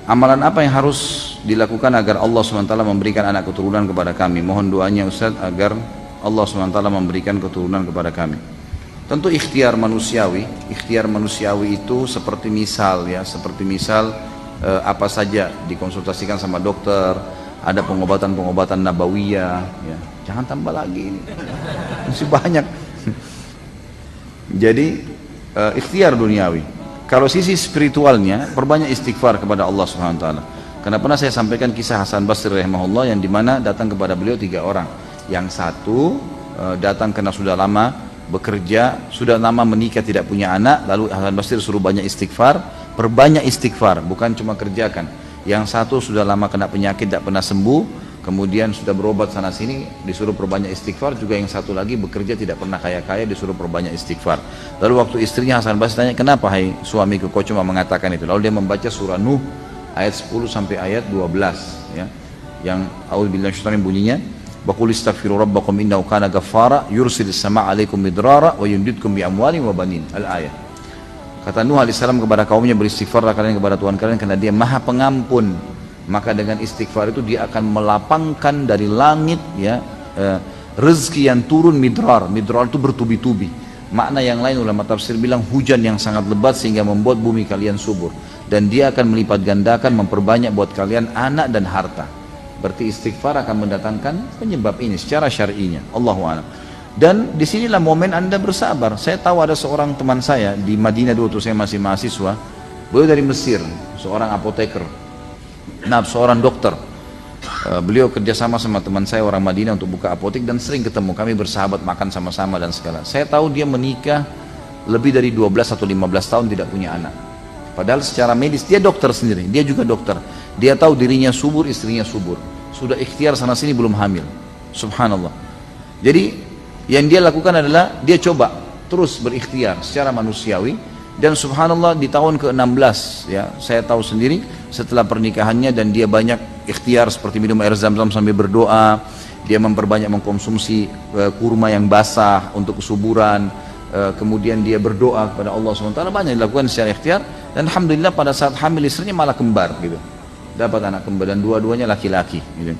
Amalan apa yang harus dilakukan agar Allah SWT memberikan anak keturunan kepada kami? Mohon doanya Ustaz agar Allah SWT memberikan keturunan kepada kami. Tentu ikhtiar manusiawi. Ikhtiar manusiawi itu seperti misal ya, apa saja dikonsultasikan sama dokter, ada pengobatan-pengobatan nabawiyah ya. Jangan tambah lagi ini. Masih banyak. Jadi ikhtiar duniawi. Kalau sisi spiritualnya, perbanyak istighfar kepada Allah SWT. Karena pernah saya sampaikan kisah Hasan Basri rahimahullah yang dimana datang kepada beliau 3 orang. Yang satu datang karena sudah lama bekerja, sudah lama menikah tidak punya anak, lalu Hasan Basri suruh banyak istighfar, perbanyak istighfar, bukan cuma kerjakan. Yang satu sudah lama kena penyakit tidak pernah sembuh, kemudian sudah berobat sana sini disuruh perbanyak istighfar. Juga yang satu lagi bekerja tidak pernah kaya-kaya disuruh perbanyak istighfar. Lalu waktu istrinya Hasan Basri tanya, kenapa hai suamiku kau cuma mengatakan itu? Lalu dia membaca surah Nuh ayat 10 sampai ayat 12 ya, yang a'udzubillahi minasyaitonir bunyinya Baqul istaghfiru rabbakum innahu kana ghaffara yursilis samaa'a 'alaikum midrara wa yumdidkum bi amwalin wa banin. Al-ayat. Kata Nuh alaihissalam kepada kaumnya, beristighfarlah kalian kepada Tuhan kalian karena Dia Maha Pengampun. Maka dengan istighfar itu Dia akan melapangkan dari langit ya rezeki yang turun midrar. Midrar itu bertubi-tubi. Makna yang lain ulama tafsir bilang hujan yang sangat lebat sehingga membuat bumi kalian subur. Dan Dia akan melipat gandakan, memperbanyak buat kalian anak dan harta. Berarti istighfar akan mendatangkan penyebab ini secara syar'inya. Allahu a'lam. Dan disinilah momen Anda bersabar. Saya tahu ada seorang teman saya di Madinah dulu waktu saya masih mahasiswa. Beliau dari Mesir, seorang apoteker. Nah, seorang dokter. Beliau kerjasama sama teman saya orang Madinah untuk buka apotek dan sering ketemu. Kami bersahabat, makan sama-sama dan segala. Saya tahu dia menikah lebih dari 12 atau 15 tahun tidak punya anak. Padahal secara medis dia dokter sendiri, dia juga dokter. Dia tahu dirinya subur, istrinya subur. Sudah ikhtiar sana sini belum hamil. Subhanallah. Jadi yang dia lakukan adalah dia coba terus berikhtiar secara manusiawi. Dan subhanallah di tahun ke-16 ya, saya tahu sendiri setelah pernikahannya, dan dia banyak ikhtiar seperti minum air zam-zam sambil berdoa. Dia memperbanyak mengkonsumsi kurma yang basah untuk kesuburan. Kemudian dia berdoa kepada Allah SWT, banyak dilakukan secara ikhtiar. Dan alhamdulillah pada saat hamil istrinya malah kembar gitu, dapat anak kembar dan dua-duanya laki-laki gitu.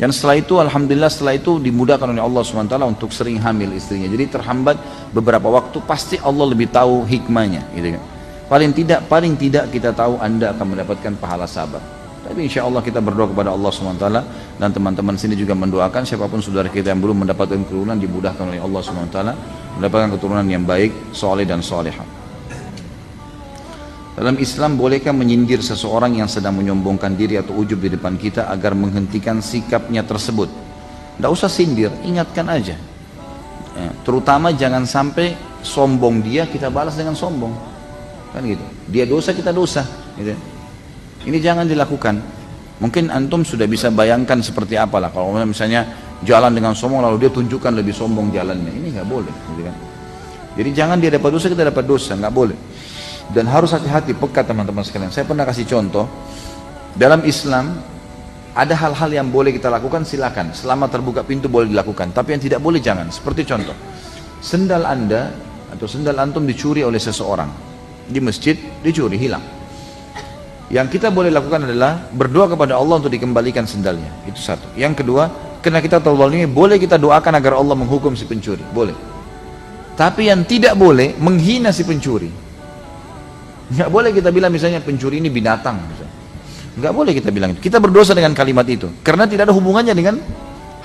Dan setelah itu alhamdulillah dimudahkan oleh Allah SWT untuk sering hamil istrinya. Jadi terhambat beberapa waktu, pasti Allah lebih tahu hikmahnya gitu kan. Paling tidak kita tahu Anda akan mendapatkan pahala sabar. Tapi insya Allah kita berdoa kepada Allah SWT, dan teman-teman sini juga mendoakan siapapun saudara kita yang belum mendapatkan keturunan, dimudahkan oleh Allah SWT mendapatkan keturunan yang baik, soleh dan solehah. Dalam Islam, bolehkah menyindir seseorang yang sedang menyombongkan diri atau ujub di depan kita agar menghentikan sikapnya tersebut? Tidak usah sindir, ingatkan aja ya, terutama jangan sampai sombong dia kita balas dengan sombong kan gitu. Dia dosa, kita dosa gitu. Ini jangan dilakukan. Mungkin antum sudah bisa bayangkan seperti apalah kalau misalnya jalan dengan sombong lalu dia tunjukkan lebih sombong jalannya. Ini nggak boleh gitu kan. Jadi jangan dia dapat dosa, kita dapat dosa, nggak boleh. Dan harus hati-hati, peka teman-teman sekalian. Saya pernah kasih contoh, dalam Islam ada hal-hal yang boleh kita lakukan, silakan. Selama terbuka pintu boleh dilakukan. Tapi yang tidak boleh jangan. Seperti contoh, sendal Anda atau sendal antum dicuri oleh seseorang di masjid, dicuri, hilang. Yang kita boleh lakukan adalah berdoa kepada Allah untuk dikembalikan sendalnya. Itu satu. Yang kedua, karena kita tahu ini, boleh kita doakan agar Allah menghukum si pencuri. Boleh. Tapi yang tidak boleh menghina si pencuri. Nggak boleh kita bilang misalnya pencuri ini binatang misalnya. Nggak boleh kita bilang itu. Kita berdosa dengan kalimat itu karena tidak ada hubungannya dengan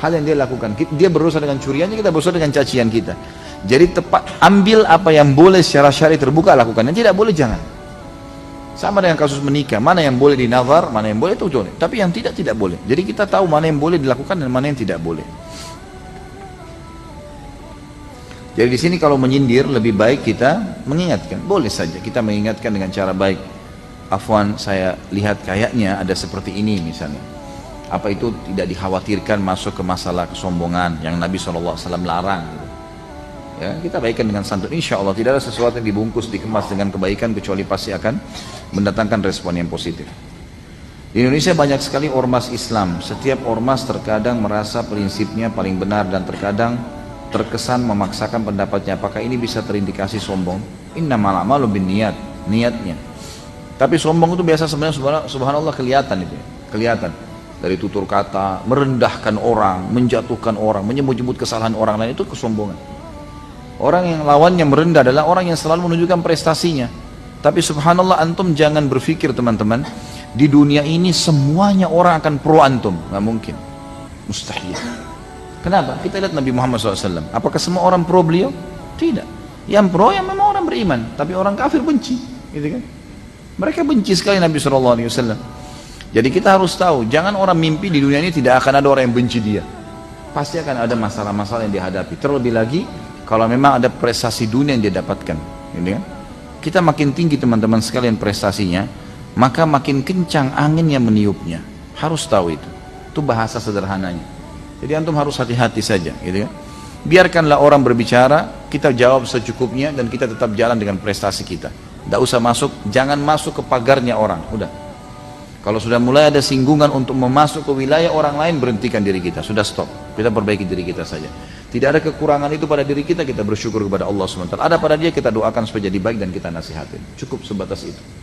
hal yang dia lakukan. Dia berdosa dengan curiannya, kita berdosa dengan cacian kita. Jadi tepat, ambil apa yang boleh secara syar'i terbuka lakukan, yang tidak boleh jangan. Sama dengan kasus menikah, mana yang boleh dinazar, mana yang boleh itu boleh, tapi yang tidak boleh. Jadi kita tahu mana yang boleh dilakukan dan mana yang tidak boleh. Jadi di sini kalau menyindir lebih baik kita mengingatkan, boleh saja kita mengingatkan dengan cara baik. Afwan, saya lihat kayaknya ada seperti ini misalnya. Apa itu tidak dikhawatirkan masuk ke masalah kesombongan yang Nabi SAW larang. Gitu. Ya, kita baikkan dengan santun. Insya Allah tidak ada sesuatu yang dibungkus, dikemas dengan kebaikan kecuali pasti akan mendatangkan respon yang positif. Di Indonesia banyak sekali ormas Islam. Setiap ormas terkadang merasa prinsipnya paling benar dan terkadang terkesan memaksakan pendapatnya. Apakah ini bisa terindikasi sombong? Innamal a'malu binniyat, niatnya. Tapi sombong itu biasa sebenarnya subhanallah kelihatan itu ya. Kelihatan dari tutur kata, merendahkan orang, menjatuhkan orang, menyebut-nyebut kesalahan orang lain, itu kesombongan. Orang yang lawannya merendah adalah orang yang selalu menunjukkan prestasinya. Tapi subhanallah, antum jangan berpikir teman-teman, di dunia ini semuanya orang akan pro antum. Nggak mungkin, mustahil. Kenapa? Kita lihat Nabi Muhammad SAW. Apakah semua orang pro beliau? Tidak. Yang pro yang memang orang beriman, tapi orang kafir benci, gitu kan? Mereka benci sekali Nabi SAW. Jadi kita harus tahu, jangan orang mimpi di dunia ini tidak akan ada orang yang benci dia. Pasti akan ada masalah-masalah yang dihadapi. Terlebih lagi kalau memang ada prestasi dunia yang dia dapatkan, gitu kan? Kita makin tinggi teman-teman sekalian prestasinya, maka makin kencang angin yang meniupnya. Harus tahu itu. Itu bahasa sederhananya. Jadi antum harus hati-hati saja, gitu kan? Biarkanlah orang berbicara, kita jawab secukupnya dan kita tetap jalan dengan prestasi kita. Tidak usah masuk, jangan masuk ke pagarnya orang. Udah. Kalau sudah mulai ada singgungan untuk memasuk ke wilayah orang lain, berhentikan diri kita. Sudah stop. Kita perbaiki diri kita saja. Tidak ada kekurangan itu pada diri kita, kita bersyukur kepada Allah SWT. Ada pada dia, kita doakan supaya jadi baik dan kita nasihatin. Cukup sebatas itu.